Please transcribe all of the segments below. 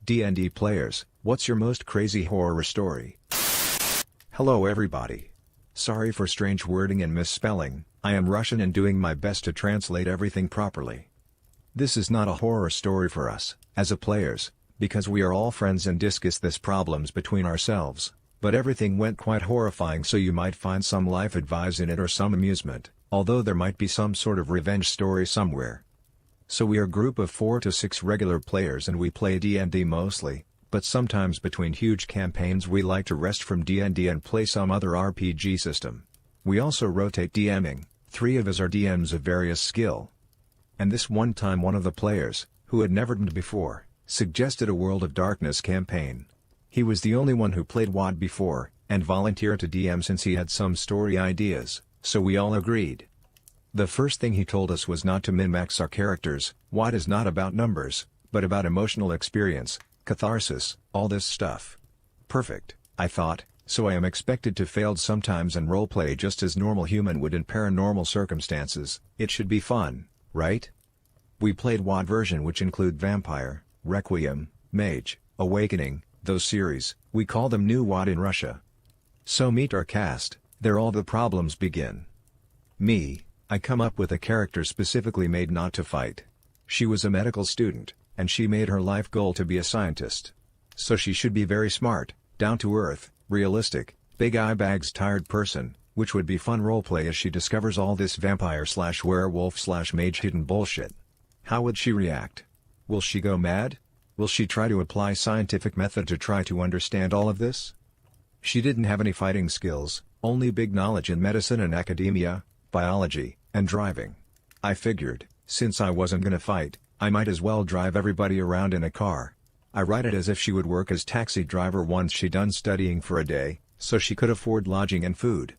D&D players, what's your most crazy horror story? Hello everybody. Sorry for strange wording and misspelling, I am Russian and doing my best to translate everything properly. This is not a horror story for us, as a players, because we are all friends and discuss this problems between ourselves, but everything went quite horrifying, so you might find some life advice in it or some amusement, although there might be some sort of revenge story somewhere. So we are a group of 4 to 6 regular players and we play D&D mostly, but sometimes between huge campaigns we like to rest from D&D and play some other RPG system. We also rotate DMing, 3 of us are DMs of various skill. And this one time one of the players, who had never DM'd before, suggested a World of Darkness campaign. He was the only one who played WoD before, and volunteered to DM since he had some story ideas, so we all agreed. The first thing he told us was not to min-max our characters. WoD is not about numbers, but about emotional experience, catharsis, all this stuff. Perfect, I thought, so I am expected to fail sometimes and roleplay just as normal human would in paranormal circumstances. It should be fun, right? We played WoD version, which include Vampire, Requiem, Mage, Awakening, those series, we call them New WoD in Russia. So meet our cast, there all the problems begin. Me, I come up with a character specifically made not to fight. She was a medical student, and she made her life goal to be a scientist. So she should be very smart, down to earth, realistic, big eye bags tired person, which would be fun roleplay as she discovers all this vampire/werewolf/mage hidden bullshit. How would she react? Will she go mad? Will she try to apply scientific method to try to understand all of this? She didn't have any fighting skills, only big knowledge in medicine and academia, biology, and driving. I figured, since I wasn't gonna fight, I might as well drive everybody around in a car. I write it as if she would work as taxi driver once she done studying for a day, so she could afford lodging and food.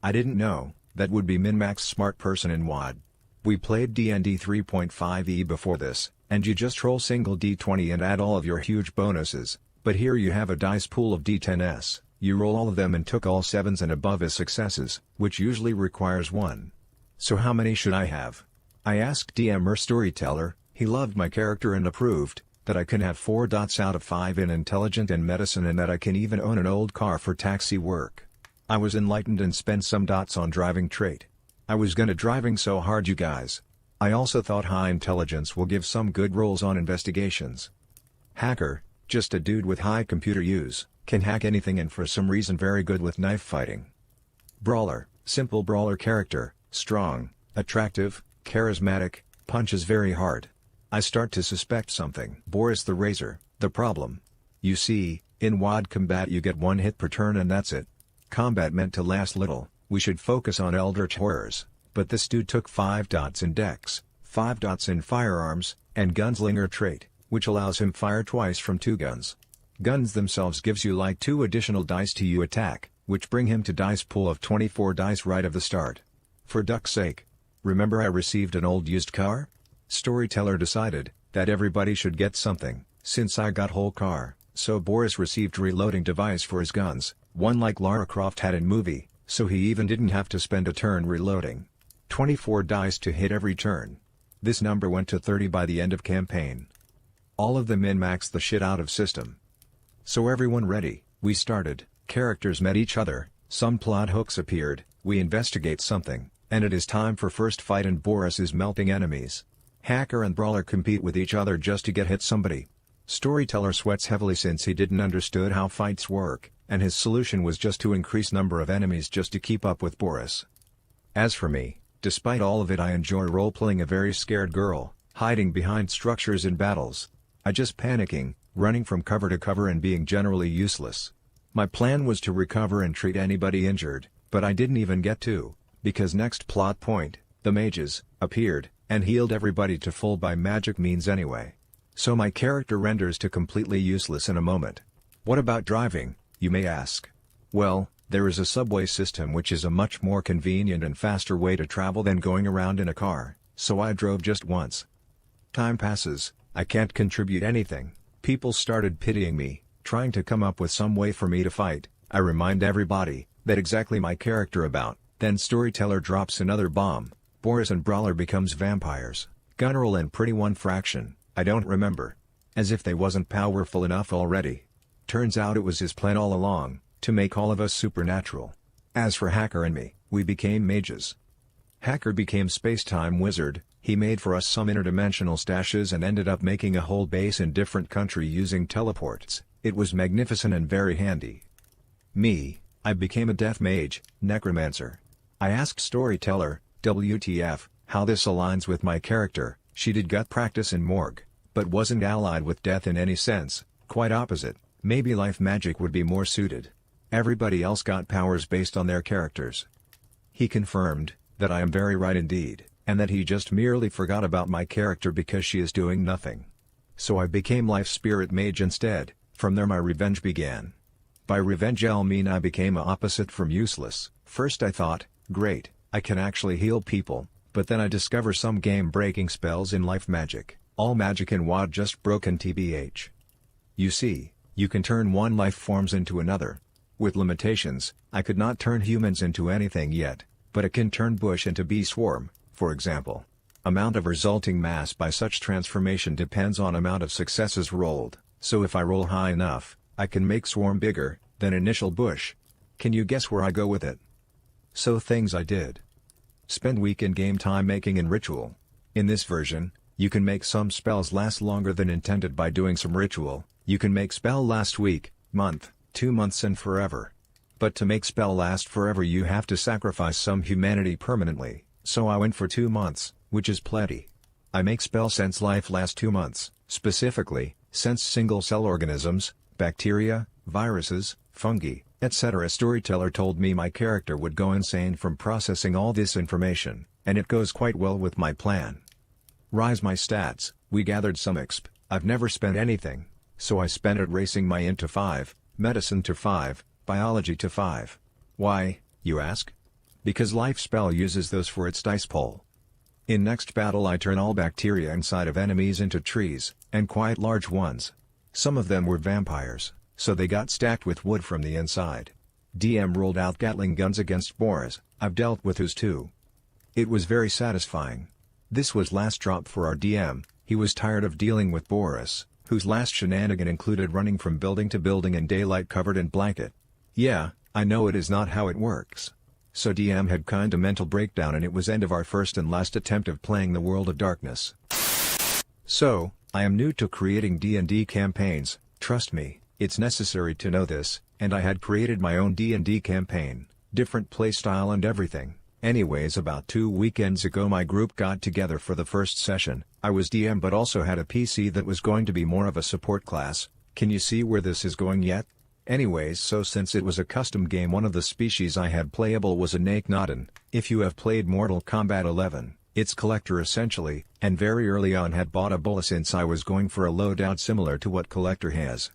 I didn't know, that would be min-max smart person in WoD. We played D&D 3.5e before this, and you just roll single d20 and add all of your huge bonuses, but here you have a dice pool of d10s, you roll all of them and took all 7s and above as successes, which usually requires 1. So how many should I have? I asked DM or storyteller, he loved my character and approved, that I can have 4 dots out of 5 in intelligent and medicine and that I can even own an old car for taxi work. I was enlightened and spent some dots on driving trait. I was gonna driving so hard you guys. I also thought high intelligence will give some good rolls on investigations. Hacker, just a dude with high computer use, can hack anything and for some reason very good with knife fighting. Brawler, simple brawler character, strong, attractive, charismatic, punches very hard. I start to suspect something. Boris the Razor, the problem. You see, in WoD combat you get 1 hit per turn and that's it. Combat meant to last little, we should focus on eldritch horrors, but this dude took 5 dots in dex, 5 dots in firearms, and gunslinger trait, which allows him fire twice from 2 guns. Guns themselves gives you like 2 additional dice to you attack, which bring him to dice pool of 24 dice right of the start. For duck's sake. Remember I received an old used car? Storyteller decided, that everybody should get something, since I got whole car, so Boris received reloading device for his guns, one like Lara Croft had in movie, so he even didn't have to spend a turn reloading. 24 dice to hit every turn. This number went to 30 by the end of campaign. All of them min-maxed the shit out of system. So everyone ready, we started, characters met each other, some plot hooks appeared, we investigate something, and it is time for first fight and Boris is melting enemies. Hacker and Brawler compete with each other just to get hit somebody. Storyteller sweats heavily since he didn't understood how fights work, and his solution was just to increase number of enemies just to keep up with Boris. As for me, despite all of it I enjoy role-playing a very scared girl, hiding behind structures in battles. I just panicking, running from cover to cover and being generally useless. My plan was to recover and treat anybody injured, but I didn't even get to, because next plot point, the mages, appeared, and healed everybody to full by magic means anyway. So my character renders to completely useless in a moment. What about driving, you may ask? Well, there is a subway system which is a much more convenient and faster way to travel than going around in a car, so I drove just once. Time passes, I can't contribute anything, people started pitying me, trying to come up with some way for me to fight. I remind everybody, that exactly my character about, then storyteller drops another bomb, Boris and Brawler becomes vampires, Gunneral and Pretty One fraction, I don't remember. as if they wasn't powerful enough already. Turns out it was his plan all along, to make all of us supernatural. As for Hacker and me, we became mages. Hacker became Space-Time Wizard. He made for us some interdimensional stashes and ended up making a whole base in different country using teleports. It was magnificent and very handy. Me, I became a death mage, necromancer. I asked Storyteller, WTF, how this aligns with my character. She did gut practice in morgue, but wasn't allied with death in any sense, quite opposite. Maybe life magic would be more suited. Everybody else got powers based on their characters. He confirmed that I am very right indeed, and that he just merely forgot about my character because she is doing nothing. So I became Life Spirit Mage instead. From there my revenge began. By revenge I'll mean I became opposite from useless. First I thought, great, I can actually heal people, but then I discover some game-breaking spells in life magic. All magic in WoD just broken tbh. You see, you can turn one life forms into another. With limitations, I could not turn humans into anything yet, but it can turn bush into bee swarm, for example. Amount of resulting mass by such transformation depends on amount of successes rolled, so if I roll high enough, I can make swarm bigger than initial bush. Can you guess where I go with it? So things I did. Spend week in game time making in ritual. In this version, you can make some spells last longer than intended by doing some ritual. You can make spell last week, month, 2 months and forever. But to make spell last forever you have to sacrifice some humanity permanently, so I went for 2 months, which is plenty. I make spell sense life last 2 months, specifically, sense single-cell organisms, bacteria, viruses, fungi, etc. Storyteller told me my character would go insane from processing all this information, and it goes quite well with my plan. Rise my stats, we gathered some exp, I've never spent anything, so I spent it racing my int to 5, medicine to 5, biology to 5. Why, you ask? Because life spell uses those for its dice pool. In next battle I turn all bacteria inside of enemies into trees, and quite large ones. Some of them were vampires, so they got stacked with wood from the inside. DM rolled out Gatling guns against Boris. I've dealt with those too. It was very satisfying. This was last drop for our DM, he was tired of dealing with Boris, whose last shenanigan included running from building to building in daylight covered in blanket. Yeah, I know it is not how it works. So DM had kinda mental breakdown and it was end of our first and last attempt of playing the World of Darkness. So, I am new to creating D&D campaigns, trust me, it's necessary to know this, and I had created my own D&D campaign, different playstyle and everything. Anyways, about 2 weekends ago my group got together for the first session. I was DM but also had a PC that was going to be more of a support class. Can you see where this is going yet? Anyways, so since it was a custom game, one of the species I had playable was a Neckbeardia. If you have played Mortal Kombat 11, it's Collector essentially, and very early on had bought a Bulla since I was going for a loadout similar to what Collector has.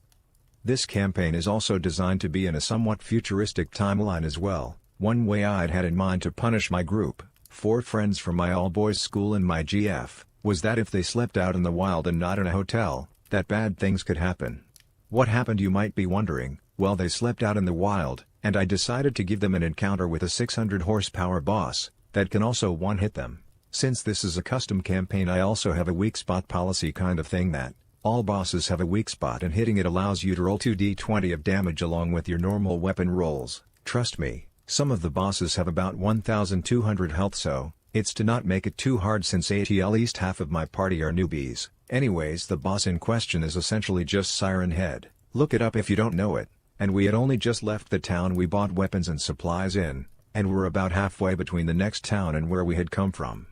This campaign is also designed to be in a somewhat futuristic timeline as well. One way I'd had in mind to punish my group, 4 friends from my all-boys school and my GF, was that if they slept out in the wild and not in a hotel, that bad things could happen. What happened, you might be wondering? Well, they slept out in the wild, and I decided to give them an encounter with a 600 horsepower boss, that can also one-hit them. Since this is a custom campaign, I also have a weak spot policy kind of thing that, all bosses have a weak spot and hitting it allows you to roll 2d20 of damage along with your normal weapon rolls. Trust me, some of the bosses have about 1200 health, so, it's to not make it too hard since at least half of my party are newbies. Anyways, the boss in question is essentially just Siren Head. Look it up if you don't know it. And we had only just left the town we bought weapons and supplies in, and were about halfway between the next town and where we had come from.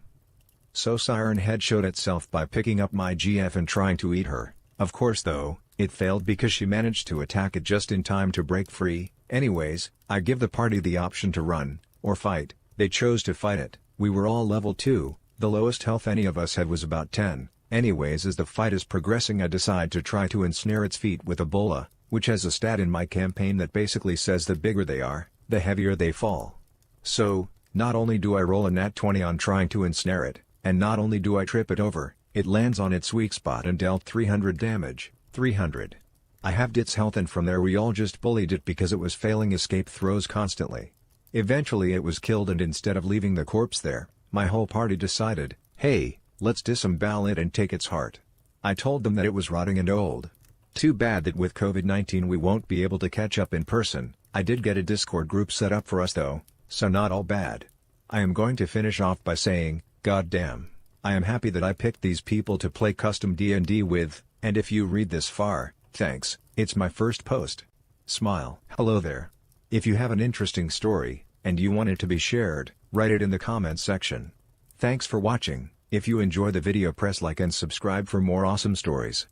So Siren Head showed itself by picking up my GF and trying to eat her. Of course though, it failed because she managed to attack it just in time to break free. Anyways, I give the party the option to run, or fight. They chose to fight it. We were all level 2, the lowest health any of us had was about 10. Anyways, as the fight is progressing I decide to try to ensnare its feet with a bola, which has a stat in my campaign that basically says the bigger they are, the heavier they fall. So, not only do I roll a nat 20 on trying to ensnare it, and not only do I trip it over, it lands on its weak spot and dealt 300 damage, 300. I halved its health and from there we all just bullied it because it was failing escape throws constantly. Eventually it was killed and instead of leaving the corpse there, my whole party decided, hey, let's disembowel it and take its heart. I told them that it was rotting and old. Too bad that with COVID-19 we won't be able to catch up in person. I did get a Discord group set up for us though, so not all bad. I am going to finish off by saying, goddamn, I am happy that I picked these people to play custom D&D with, and if you read this far, thanks, it's my first post. Smile. Hello there. If you have an interesting story, and you want it to be shared, write it in the comments section. Thanks for watching. If you enjoy the video, press like and subscribe for more awesome stories.